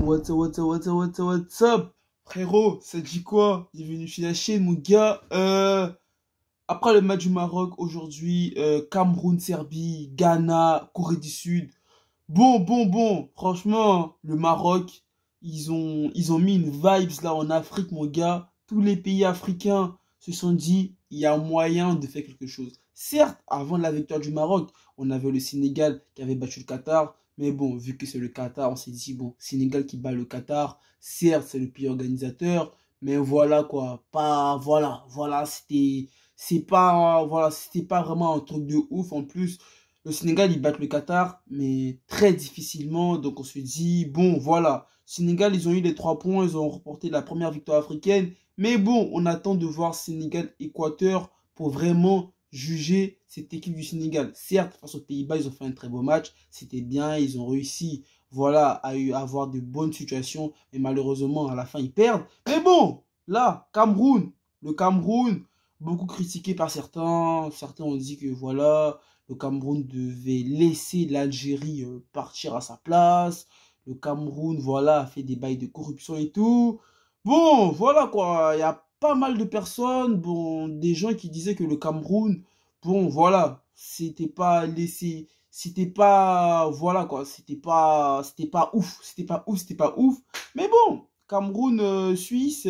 What's up? Frérot, ça dit quoi? Bienvenue chez la chaîne, mon gars. Après le match du Maroc aujourd'hui, Cameroun, Serbie, Ghana, Corée du Sud. Bon. Franchement, le Maroc, ils ont mis une vibes là en Afrique, mon gars. Tous les pays africains se sont dit, il y a moyen de faire quelque chose. Certes, avant la victoire du Maroc, on avait le Sénégal qui avait battu le Qatar. Mais bon, vu que c'est le Qatar, on s'est dit, bon, Sénégal qui bat le Qatar, certes, c'est le pays organisateur, mais voilà quoi, pas, voilà, c'était pas vraiment un truc de ouf. En plus, le Sénégal, ils battent le Qatar, mais très difficilement. Donc on se dit, bon, voilà, Sénégal, ils ont eu les 3 points, ils ont remporté la première victoire africaine. Mais bon, on attend de voir Sénégal-Équateur pour vraiment juger cette équipe du Sénégal. Certes, face aux Pays-Bas, ils ont fait un très beau match. C'était bien, ils ont réussi, voilà, à avoir de bonnes situations. Mais malheureusement, à la fin, ils perdent. Mais bon, là, le Cameroun, beaucoup critiqué par certains. Certains ont dit que voilà, le Cameroun devait laisser l'Algérie partir à sa place. Le Cameroun, voilà, a fait des bails de corruption et tout. Bon, voilà quoi, il y a pas mal de personnes, bon, des gens qui disaient que le Cameroun, bon, voilà, c'était pas, voilà quoi, c'était pas ouf. Mais bon, Cameroun, Suisse,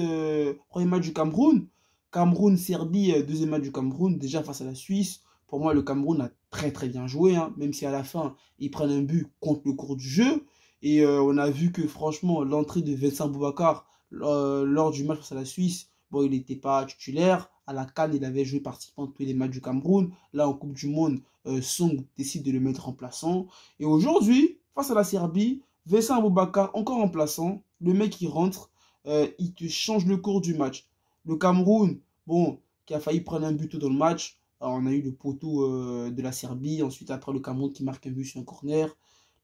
premier match du Cameroun. Cameroun, Serbie, deuxième match du Cameroun, déjà face à la Suisse. Pour moi, le Cameroun a très bien joué, hein, même si à la fin, ils prennent un but contre le cours du jeu. Et on a vu que franchement, l'entrée de Vincent Boubacar lors du match face à la Suisse, bon, il n'était pas titulaire. À la CAN, il avait joué participant de tous les matchs du Cameroun. Là, en Coupe du Monde, Song décide de le mettre remplaçant. Et aujourd'hui, face à la Serbie, Vincent Aboubakar, encore remplaçant. Le mec, il rentre, il te change le cours du match. Le Cameroun, bon, qui a failli prendre un but dans le match. Alors, on a eu le poteau de la Serbie. Ensuite, après, le Cameroun qui marque un but sur un corner.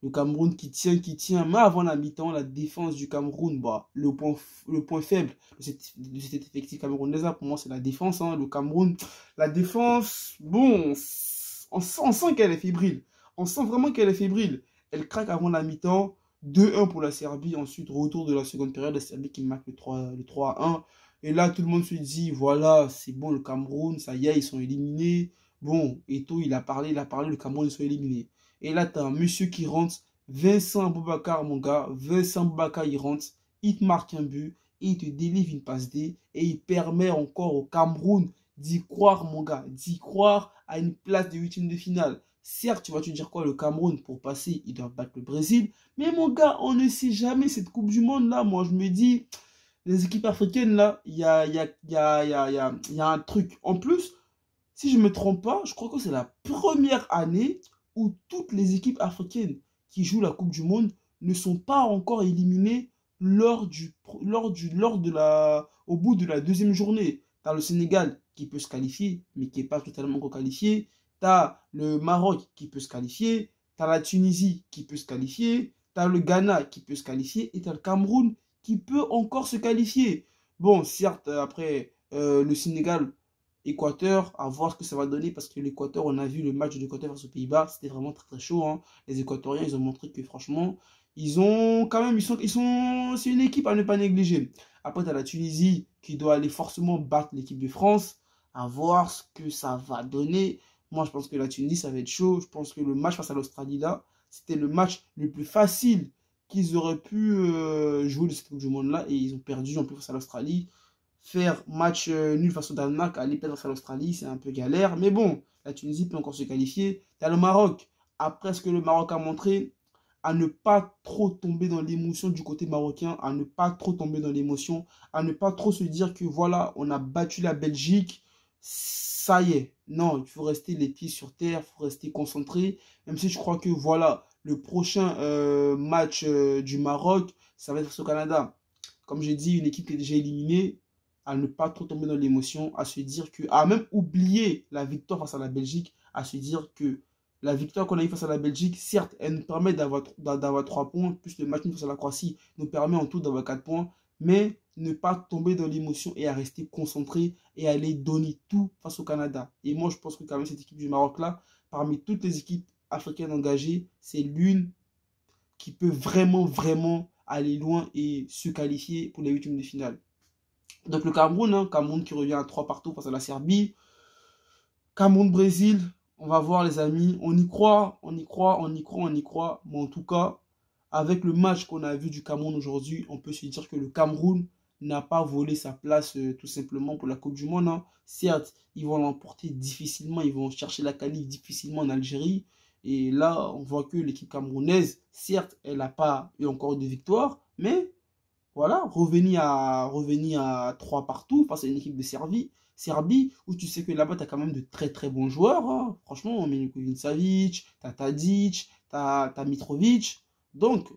Le Cameroun qui tient. Mais avant la mi-temps, la défense du Cameroun, bah, le point faible de cet effectif camerounais, pour moi, c'est la défense. Hein. Le Cameroun, la défense, bon, on sent qu'elle est fébrile. On sent vraiment qu'elle est fébrile. Elle craque avant la mi-temps. 2-1 pour la Serbie. Ensuite, retour de la seconde période, la Serbie qui marque le 3-1. Et là, tout le monde se dit, voilà, c'est bon, le Cameroun, ça y est, ils sont éliminés. Bon, Eto'o, il a parlé, le Cameroun, ils sont éliminés. Et là, tu as un monsieur qui rentre, Vincent Boubacar, mon gars. Vincent Boubacar, il rentre, il te marque un but, et il te délivre une passe D, et il permet encore au Cameroun d'y croire, mon gars, d'y croire à une place de huitième de finale. Certes, tu vas te dire quoi, le Cameroun, pour passer, il doit battre le Brésil. Mais mon gars, on ne sait jamais cette Coupe du Monde là. Moi, je me dis, les équipes africaines là, il y a un truc. En plus, si je ne me trompe pas, je crois que c'est la première année où toutes les équipes africaines qui jouent la Coupe du Monde ne sont pas encore éliminées au bout de la deuxième journée. Tu as le Sénégal qui peut se qualifier, mais qui n'est pas totalement encore qualifié. Tu as le Maroc qui peut se qualifier. Tu as la Tunisie qui peut se qualifier. Tu as le Ghana qui peut se qualifier. Et tu as le Cameroun qui peut encore se qualifier. Bon, certes, après, le Sénégal, Équateur, à voir ce que ça va donner, parce que l'Équateur, on a vu le match de l'Équateur face aux Pays-Bas, c'était vraiment très chaud. Hein. Les Équatoriens, ils ont montré que franchement, ils ont quand même, c'est une équipe à ne pas négliger. Après, tu as la Tunisie qui doit aller forcément battre l'équipe de France, à voir ce que ça va donner. Moi, je pense que la Tunisie, ça va être chaud. Je pense que le match face à l'Australie, là, c'était le match le plus facile qu'ils auraient pu jouer de cette Coupe du Monde-là, et ils ont perdu en plus face à l'Australie. Faire match nul face au Danemark, aller perdre face à l'Australie, c'est un peu galère. Mais bon, la Tunisie peut encore se qualifier. Tu as le Maroc. Après ce que le Maroc a montré, à ne pas trop tomber dans l'émotion du côté marocain, à ne pas trop tomber dans l'émotion, à ne pas trop se dire que voilà, on a battu la Belgique, ça y est. Non, il faut rester les pieds sur terre, il faut rester concentré. Même si je crois que voilà, le prochain match du Maroc, ça va être face au Canada. Comme j'ai dit, une équipe qui est déjà éliminée, à ne pas trop tomber dans l'émotion, à se dire que, à même oublier la victoire face à la Belgique, à se dire que la victoire qu'on a eu face à la Belgique, certes, elle nous permet d'avoir 3 points, plus le match face à la Croatie nous permet en tout d'avoir 4 points, mais ne pas tomber dans l'émotion et à rester concentré et à aller donner tout face au Canada. Et moi, je pense que quand même cette équipe du Maroc-là, parmi toutes les équipes africaines engagées, c'est l'une qui peut vraiment aller loin et se qualifier pour les huitièmes de finale. Donc le Cameroun, hein, Cameroun qui revient à 3 partout face à la Serbie. Cameroun-Brésil, on va voir les amis, on y croit, on y croit, on y croit, on y croit. Mais en tout cas, avec le match qu'on a vu du Cameroun aujourd'hui, on peut se dire que le Cameroun n'a pas volé sa place tout simplement pour la Coupe du Monde, hein. Certes, ils vont l'emporter difficilement, ils vont chercher la qualif difficilement en Algérie. Et là, on voit que l'équipe camerounaise, certes, elle n'a pas eu encore de victoire, mais voilà, revenir à 3 partout face à une équipe de Serbie, où tu sais que là-bas, tu as quand même de très très bons joueurs, hein. Franchement, Milinkovic Savic, tu as Tadic, tu as Mitrovic. Donc,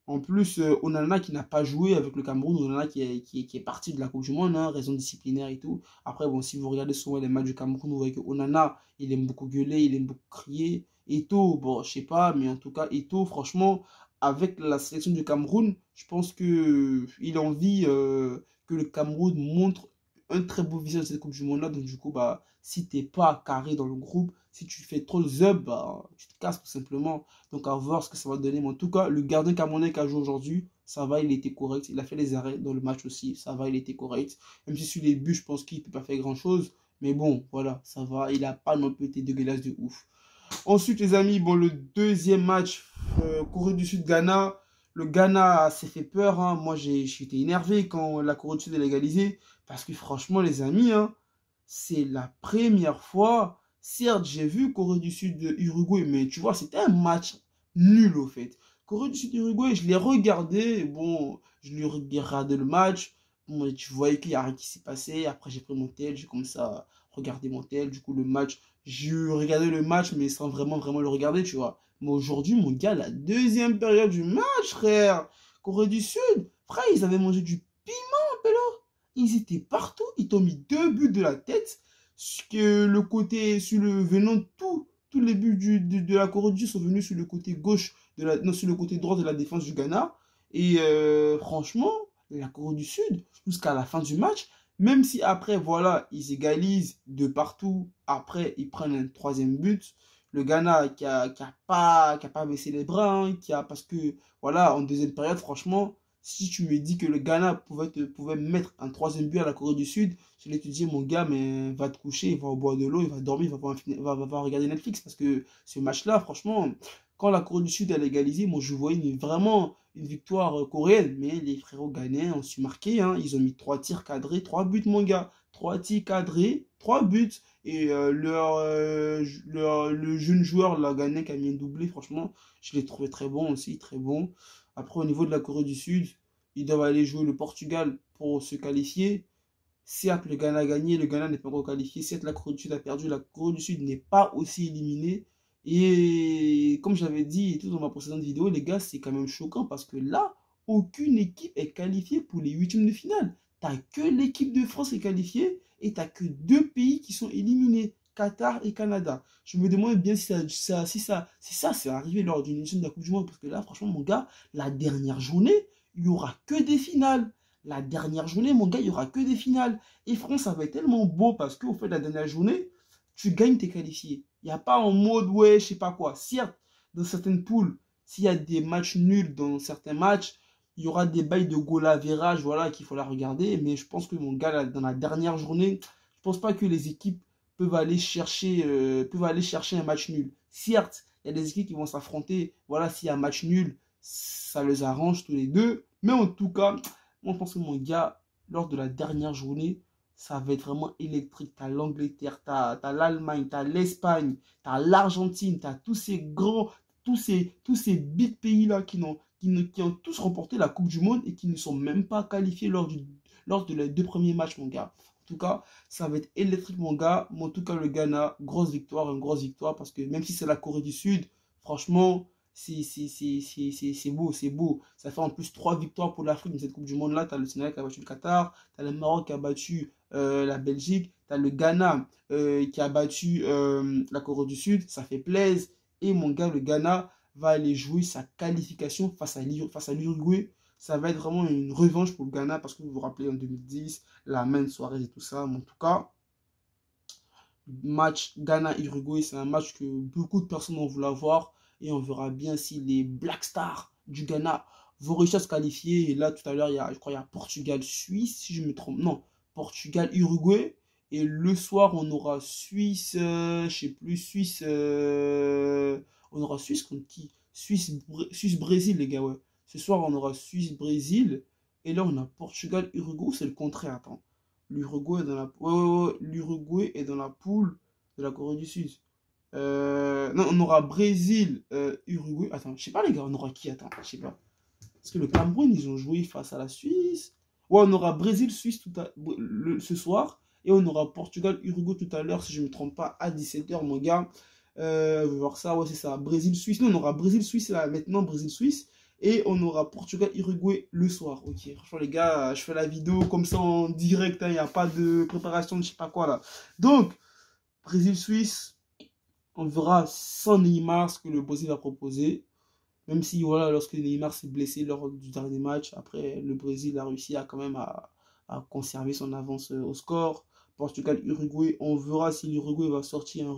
en plus, Onana qui n'a pas joué avec le Cameroun, Onana qui est parti de la Coupe du Monde, hein, raison disciplinaire et tout. Après, bon, si vous regardez souvent les matchs du Cameroun, vous voyez que Onana, il aime beaucoup gueuler, il aime beaucoup crier. Eto'o, bon, je sais pas, mais en tout cas, Eto'o, franchement, avec la sélection du Cameroun, je pense que il a envie que le Cameroun montre un très beau visage de cette Coupe du Monde-là. Donc, du coup, bah, si t'es pas carré dans le groupe, si tu fais trop le zub, bah, tu te casses tout simplement. Donc à voir ce que ça va donner. Mais en tout cas, le gardien camerounais qui a joué aujourd'hui, ça va, il était correct. Il a fait les arrêts dans le match aussi. Ça va, il était correct. Même si sur les buts, je pense qu'il ne peut pas faire grand-chose. Mais bon, voilà, ça va. Il n'a pas non plus été dégueulasse de ouf. Ensuite, les amis, bon, le deuxième match, Corée du Sud-Ghana. Le Ghana s'est fait peur, hein. Moi, j'ai été énervé quand la Corée du Sud a égalisé. Parce que franchement, les amis, hein, c'est la première fois. Certes, j'ai vu Corée du Sud-Uruguay, mais tu vois, c'était un match nul au fait. Corée du Sud-Uruguay, je l'ai regardé. Bon, je lui ai regardé le match. Bon, tu voyais qu'il n'y a rien qui s'est passé. Après, j'ai pris mon tel, j'ai commencé à regarder mon tel. Du coup, le match, j'ai regardé le match, mais sans vraiment le regarder, tu vois. Mais aujourd'hui, mon gars, la deuxième période du match, frère, Corée du Sud, frère, ils avaient mangé du piment, pélo. Ils étaient partout. Ils t'ont mis 2 buts de la tête. Que le côté, sur le venant, tous les buts de la Corée du Sud sont venus sur le côté gauche, non, sur le côté droit de la défense du Ghana. Et franchement, la Corée du Sud, jusqu'à la fin du match, même si après, voilà, ils égalisent de partout, après, ils prennent un troisième but. Le Ghana qui a pas baissé les bras, hein, parce que, voilà, en deuxième période, franchement, si tu me dis que le Ghana pouvait mettre un troisième but à la Corée du Sud, je vais te dire, mon gars, mais va te coucher, va au boire de l'eau, il va dormir, va regarder Netflix. Parce que ce match-là, franchement, quand la Corée du Sud a égalisé, moi, je voyais vraiment une victoire coréenne. Mais les frérots ghanéens ont su marquer, hein. Ils ont mis 3 tirs cadrés, 3 buts, mon gars. 3 tirs cadrés, 3 buts. Et le jeune joueur, la Ghanéen qui a mis un doublé, franchement, je l'ai trouvé très bon aussi, très bon. Après, au niveau de la Corée du Sud, ils doivent aller jouer le Portugal pour se qualifier. Certes, le Ghana a gagné, le Ghana n'est pas encore qualifié. Certes, la Corée du Sud a perdu, la Corée du Sud n'est pas aussi éliminée. Et comme j'avais dit tout dans ma précédente vidéo, les gars, c'est quand même choquant parce que là, aucune équipe est qualifiée pour les huitièmes de finale. T'as que l'équipe de France qui est qualifiée et t'as que 2 pays qui sont éliminés, Qatar et Canada. Je me demande bien si ça c'est arrivé lors d'une édition de la Coupe du Monde parce que là, franchement, mon gars, la dernière journée, il n'y aura que des finales. La dernière journée, mon gars, il n'y aura que des finales. Et France, ça va être tellement beau parce qu'au fait, la dernière journée, tu gagnes, t'es qualifié. Il n'y a pas en mode, ouais, je sais pas quoi. Certes, dans certaines poules, s'il y a des matchs nuls dans certains matchs, il y aura des bails de goal à virage, voilà, qu'il faut la regarder. Mais je pense que, mon gars, là, dans la dernière journée, je pense pas que les équipes peuvent aller chercher un match nul. Certes, il y a des équipes qui vont s'affronter. Voilà, s'il y a un match nul, ça les arrange tous les deux. Mais en tout cas, moi, je pense que mon gars, lors de la dernière journée, ça va être vraiment électrique. T'as l'Angleterre, t'as l'Allemagne, t'as l'Espagne, t'as l'Argentine, t'as tous ces grands, tous ces big pays-là qui ont tous remporté la Coupe du Monde et qui ne sont même pas qualifiés lors de les 2 premiers matchs, mon gars. En tout cas, ça va être électrique, mon gars. Mais en tout cas, le Ghana, une grosse victoire, parce que même si c'est la Corée du Sud, franchement, c'est beau, c'est beau. Ça fait en plus 3 victoires pour l'Afrique dans cette Coupe du Monde-là. Tu as le Sénégal qui a battu le Qatar, tu as le Maroc qui a battu la Belgique, tu as le Ghana qui a battu la Corée du Sud. Ça fait plaisir. Et mon gars, le Ghana va aller jouer sa qualification face à l'Uruguay. Ça va être vraiment une revanche pour le Ghana parce que vous vous rappelez en 2010, la main Suarez et tout ça. Mais en tout cas, match Ghana-Uruguay, c'est un match que beaucoup de personnes vont vouloir voir et on verra bien si les Black Stars du Ghana vont réussir à se qualifier. Et là, tout à l'heure, je crois qu'il y a Portugal-Suisse, si je me trompe. Non, Portugal-Uruguay. Et le soir, on aura Suisse, je sais plus, Suisse, on aura Suisse contre qui? Suisse-Brésil, les gars, ouais. Ce soir, on aura Suisse-Brésil. Et là, on a Portugal-Uruguay, c'est le contraire, attends. L'Uruguay est dans la... ouais, ouais, ouais, l'Uruguay est dans la poule de la Corée du Sud. Non, on aura Brésil, Uruguay. Attends, je sais pas, les gars, on aura qui? Attends, je sais pas. Parce que le Cameroun, ils ont joué face à la Suisse. Ouais, on aura Brésil-Suisse ce soir. Et on aura Portugal-Uruguay tout à l'heure, si je ne me trompe pas, à 17 h, mon gars. Je vais voir ça, ouais, c'est ça. Brésil-Suisse. Non, on aura Brésil-Suisse là, maintenant, Brésil-Suisse. Et on aura Portugal-Uruguay le soir. Ok, franchement, les gars, je fais la vidéo comme ça en direct. Il n'y a pas de préparation de je sais pas quoi là. Donc, Brésil-Suisse, on verra sans Neymar ce que le Brésil va proposer. Même si, voilà, lorsque Neymar s'est blessé lors du dernier match, après, le Brésil a réussi à quand même à conserver son avance au score. Portugal-Uruguay, on verra si l'Uruguay va sortir un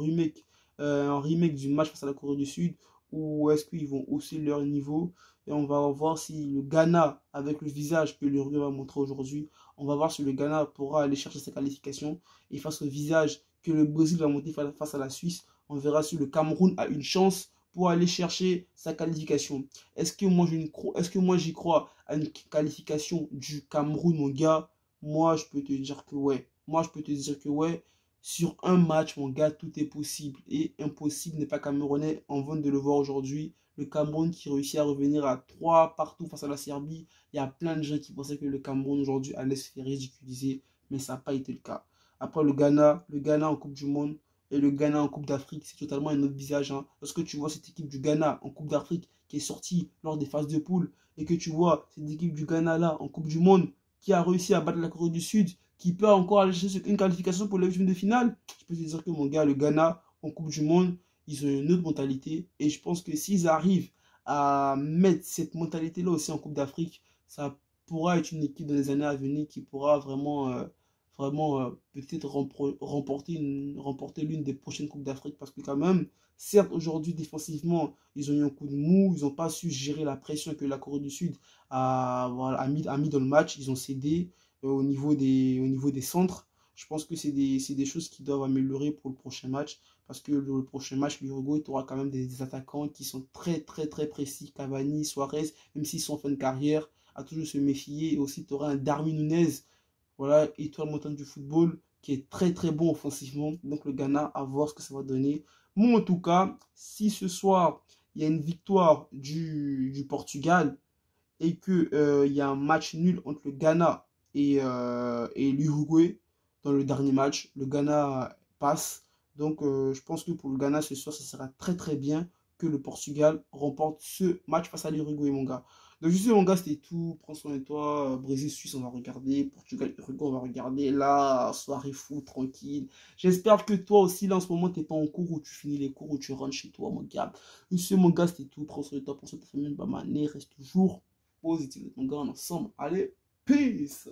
remake du match face à la Corée du Sud, ou est-ce qu'ils vont hausser leur niveau. Et on va voir si le Ghana, avec le visage que l'Uruguay va montrer aujourd'hui, on va voir si le Ghana pourra aller chercher sa qualification. Et face au visage que le Brésil va monter face à la Suisse, on verra si le Cameroun a une chance pour aller chercher sa qualification. Est-ce que moi j'y crois à une qualification du Cameroun, mon gars? Moi, je peux te dire que ouais. Moi, je peux te dire que ouais. Sur un match, mon gars, tout est possible. Et impossible n'est pas camerounais. On vient de le voir aujourd'hui. Le Cameroun qui réussit à revenir à 3 partout face à la Serbie. Il y a plein de gens qui pensaient que le Cameroun aujourd'hui allait se faire ridiculiser. Mais ça n'a pas été le cas. Après le Ghana en Coupe du Monde. Et le Ghana en Coupe d'Afrique, c'est totalement un autre visage. Hein. Lorsque tu vois cette équipe du Ghana en Coupe d'Afrique qui est sortie lors des phases de poule, et que tu vois cette équipe du Ghana là en Coupe du Monde qui a réussi à battre la Corée du Sud, qui peut encore aller chercher une qualification pour les huitièmes de finale, je peux te dire que mon gars, le Ghana en Coupe du Monde, ils ont une autre mentalité. Et je pense que s'ils arrivent à mettre cette mentalité-là aussi en Coupe d'Afrique, ça pourra être une équipe dans les années à venir qui pourra vraiment peut-être remporter l'une des prochaines Coupes d'Afrique. Parce que quand même, certes, aujourd'hui, défensivement, ils ont eu un coup de mou, ils n'ont pas su gérer la pression que la Corée du Sud a mis dans le match. Ils ont cédé au niveau des centres. Je pense que c'est des choses qui doivent améliorer pour le prochain match. Parce que le prochain match, l'Uruguay, tu auras quand même des attaquants qui sont très, très, très précis. Cavani, Suarez, même s'ils sont en fin de carrière, à toujours se méfier. Et aussi, tu auras un Darwin Nunez, voilà, étoile montante du football, qui est très très bon offensivement. Donc le Ghana, à voir ce que ça va donner. Moi, en tout cas, si ce soir, il y a une victoire du Portugal et qu'il y a un match nul entre le Ghana et l'Uruguay dans le dernier match, le Ghana passe. Donc je pense que pour le Ghana, ce soir, ça sera très très bien que le Portugal remporte ce match face à l'Uruguay, mon gars. Donc, je sais, mon gars, c'était tout. Prends soin de toi. Brésil-Suisse, on va regarder. Portugal-Uruguay, on va regarder. Là, soirée fou, tranquille. J'espère que toi aussi, là, en ce moment, t'es pas en cours où tu finis les cours, où tu rentres chez toi, mon gars. Je sais, mon gars, c'était tout. Prends soin de toi. Prends soin de ta famille. Bah, mané, reste toujours positif. Mon gars, on est ensemble. Allez, peace.